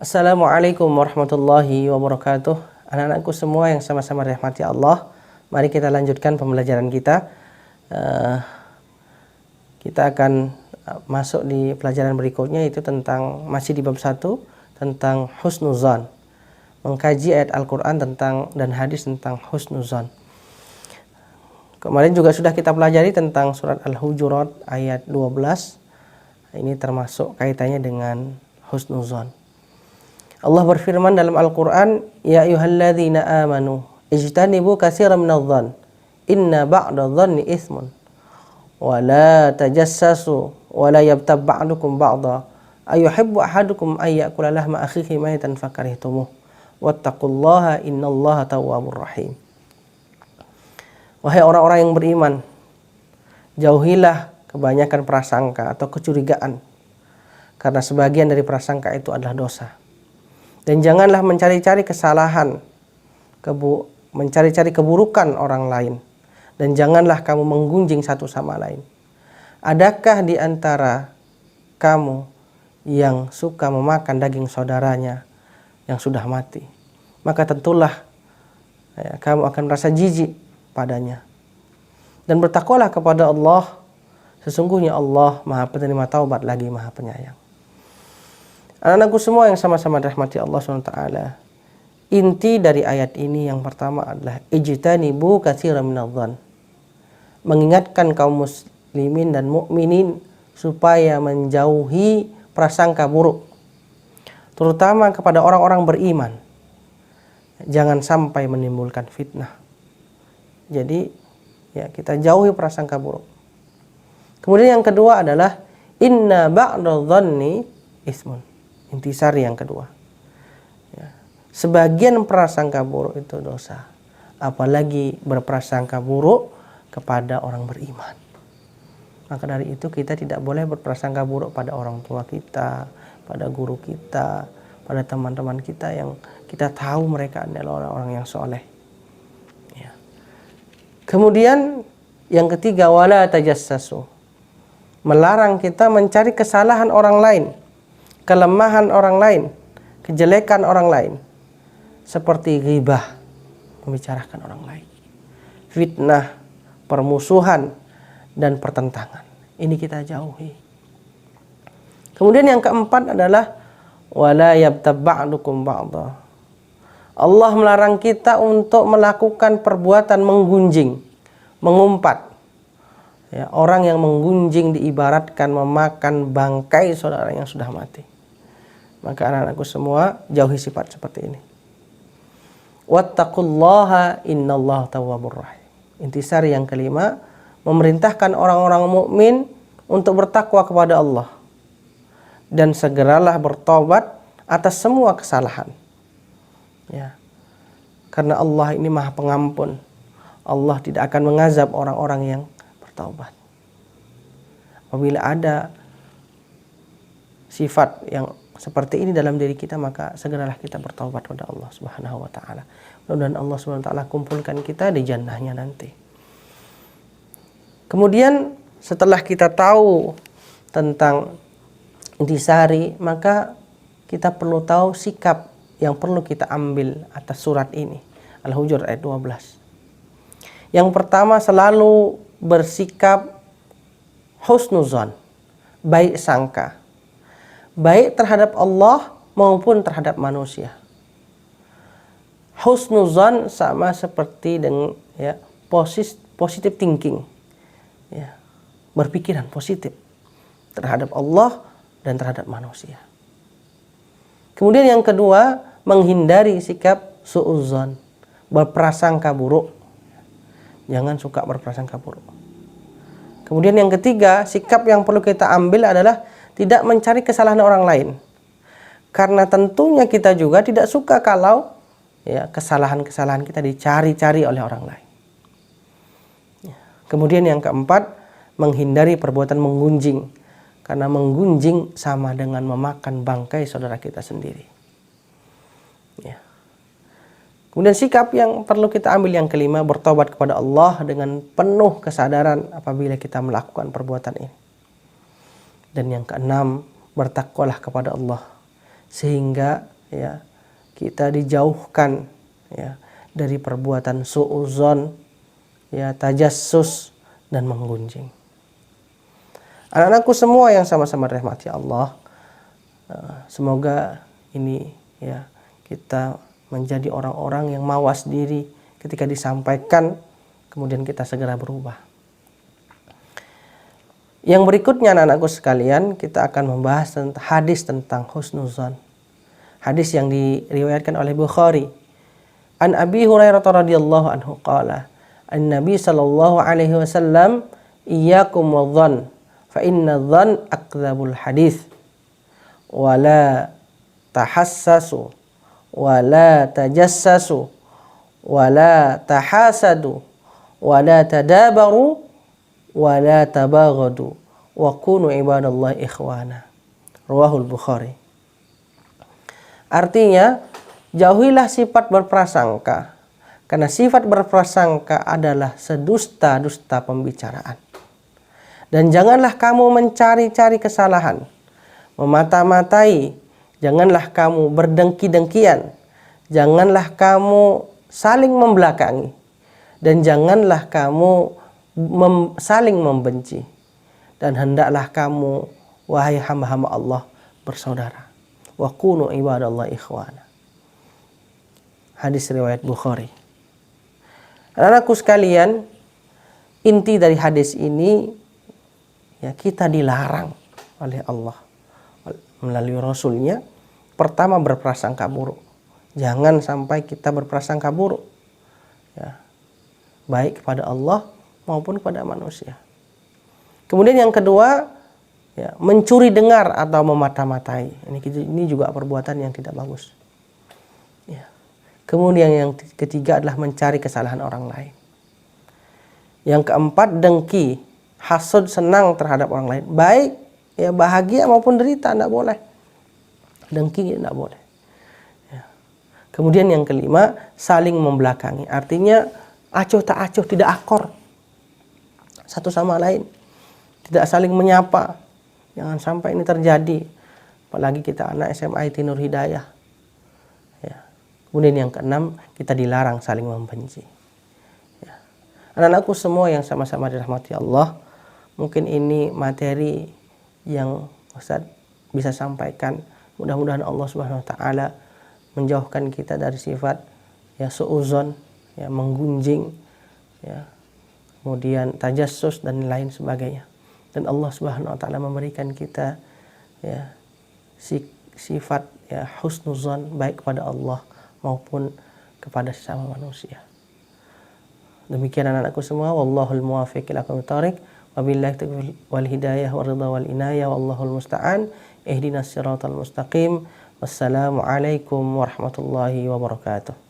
Assalamualaikum warahmatullahi wabarakatuh. Anak-anakku semua yang sama-sama dirahmati Allah, mari kita lanjutkan pembelajaran kita. Kita akan masuk di pelajaran berikutnya, itu tentang masih di bab 1 tentang husnuzan. Mengkaji ayat Al-Quran dan hadis tentang husnuzan. Kemarin juga sudah kita pelajari tentang surat Al-Hujurat ayat 12. Ini termasuk kaitannya dengan husnuzan. Allah berfirman dalam Al-Quran, Ya ayyuhalladzina amanu ijtanibu katsiran minadh-dhann inna ba'dadh-dhanni itsmun wa la tajassasu wa la yabtab ba'dukum ba'dha ayuhibbu ahadukum ay ya'kula lahma akhihi maytan fakarihtumuh wattaqullaha innallaha tawwabur rahim. Wahai orang-orang yang beriman, jauhilah kebanyakan prasangka atau kecurigaan, karena sebagian dari prasangka itu adalah dosa. Dan janganlah mencari-cari kesalahan, mencari-cari keburukan orang lain. Dan janganlah kamu menggunjing satu sama lain. Adakah di antara kamu yang suka memakan daging saudaranya yang sudah mati? Maka tentulah kamu akan merasa jijik padanya. Dan bertakwalah kepada Allah. Sesungguhnya Allah Maha Penerima Taubat lagi Maha Penyayang. Anak-anakku semua yang sama-sama dirahmati Allah SWT, inti dari ayat ini yang pertama adalah ijtanibu katsiran minadh-dhann. Mengingatkan kaum muslimin dan mukminin supaya menjauhi prasangka buruk, terutama kepada orang-orang beriman. Jangan sampai menimbulkan fitnah. Jadi kita jauhi prasangka buruk. Kemudian yang kedua adalah inna ba'dadh-dhanni itsmun. Intisari yang kedua, sebagian prasangka buruk itu dosa, apalagi berprasangka buruk kepada orang beriman. Maka dari itu kita tidak boleh berprasangka buruk pada orang tua kita, pada guru kita, pada teman-teman kita yang kita tahu mereka adalah orang-orang yang soleh. Kemudian yang ketiga, wala tajassasu, melarang kita mencari kesalahan orang lain, kelemahan orang lain, kejelekan orang lain, seperti ghibah, membicarakan orang lain, fitnah, permusuhan, dan pertentangan. Ini kita jauhi. Kemudian yang keempat adalah wala yabtab ba'dukum ba'dha. Allah melarang kita untuk melakukan perbuatan menggunjing, mengumpat. Orang yang menggunjing diibaratkan memakan bangkai saudara yang sudah mati. Maka anak-anakku semua jauhi sifat seperti ini. Wattaqullaha innallaha tawwabur rahim. Intisari yang kelima, memerintahkan orang-orang mukmin untuk bertakwa kepada Allah dan segeralah bertobat atas semua kesalahan. Karena Allah ini Maha Pengampun. Allah tidak akan mengazab orang-orang yang bertaubat. Apabila ada sifat yang seperti ini dalam diri kita, maka segeralah kita bertaubat kepada Allah Subhanahu wa taala. Mudah-mudahan Allah Subhanahu wa taala kumpulkan kita di jannahnya nanti. Kemudian setelah kita tahu tentang intisari, maka kita perlu tahu sikap yang perlu kita ambil atas surat ini, Al-Hujurat ayat 12. Yang pertama, selalu bersikap husnuzan, baik sangka, baik terhadap Allah maupun terhadap manusia. Husnuzan sama seperti dengan positive thinking, berpikiran positif terhadap Allah dan terhadap manusia. Kemudian yang kedua, menghindari sikap su'udzon, berprasangka buruk. Jangan suka berprasangka buruk. Kemudian yang ketiga, sikap yang perlu kita ambil adalah tidak mencari kesalahan orang lain. Karena tentunya kita juga tidak suka kalau kesalahan-kesalahan kita dicari-cari oleh orang lain. Kemudian yang keempat, menghindari perbuatan menggunjing. Karena menggunjing sama dengan memakan bangkai saudara kita sendiri. Kemudian sikap yang perlu kita ambil yang kelima, bertobat kepada Allah dengan penuh kesadaran apabila kita melakukan perbuatan ini. Dan yang keenam, bertakwalah kepada Allah sehingga ya kita dijauhkan ya dari perbuatan su'uzon, ya tajassus dan menggunjing. Anak-anakku semua yang sama-sama dirahmati Allah, semoga ini ya kita menjadi orang-orang yang mawas diri ketika disampaikan, kemudian kita segera berubah. Yang berikutnya anak-anakku sekalian, kita akan membahas tentang hadis tentang husnuzan. Hadis yang diriwayatkan oleh Bukhari. An Abi Hurairah radhiyallahu anhu qala, An-Nabi sallallahu alaihi wasallam, iyyakum wadh-dhann, fa inna dhann akdzabul hadis. Wa la tahassasu wa la tajassasu wa la tahasadu wa la tadabaru wa la tabaghadu wa kunu ibadallahi ikhwana. Rawahul Bukhari. Artinya, jauhilah sifat berprasangka, karena sifat berprasangka adalah sedusta-dusta pembicaraan. Dan janganlah kamu mencari-cari kesalahan, memata-matai, janganlah kamu berdengki-dengkian, janganlah kamu saling membelakangi, dan janganlah kamu saling membenci. Dan hendaklah kamu, wahai hamba-hamba Allah, bersaudara. Wa kunu ibadallahi ikhwana. Hadis riwayat Bukhari. Anak-anakku sekalian, inti dari hadis ini ya kita dilarang oleh Allah melalui Rasulnya. Pertama, berprasangka buruk. Jangan sampai kita berprasangka buruk ya, baik kepada Allah maupun kepada manusia. Kemudian yang kedua, ya, mencuri dengar atau memata-matai. Ini juga perbuatan yang tidak bagus. Ya. Kemudian yang ketiga adalah mencari kesalahan orang lain. Yang keempat, dengki, hasud, senang terhadap orang lain. Baik ya bahagia maupun derita, tidak boleh. Dengki tidak boleh. Ya. Kemudian yang kelima, saling membelakangi. Artinya acuh tak acuh, tidak akor satu sama lain. Tidak saling menyapa. Jangan sampai ini terjadi. Apalagi kita anak SMA IT Nur Hidayah. Ya. Kemudian yang keenam, kita dilarang saling membenci. Ya. Anak-anakku semua yang sama-sama dirahmati Allah, mungkin ini materi yang Ustaz bisa sampaikan. Mudah-mudahan Allah Subhanahu wa taala menjauhkan kita dari sifat ya su'uzon, ya menggunjing, ya kemudian tajassus dan lain sebagainya. Dan Allah Subhanahu wa taala memberikan kita ya sifat ya husnuzan, baik kepada Allah maupun kepada sesama manusia. Demikian anak-anakku semua, wallahul muwaffiq ila aqwamit thoriq, wabillahi taufiq wal hidayah war ridha wal inayah, wallahul musta'an, ihdinas siratal mustaqim. Wassalamu alaikum warahmatullahi wabarakatuh.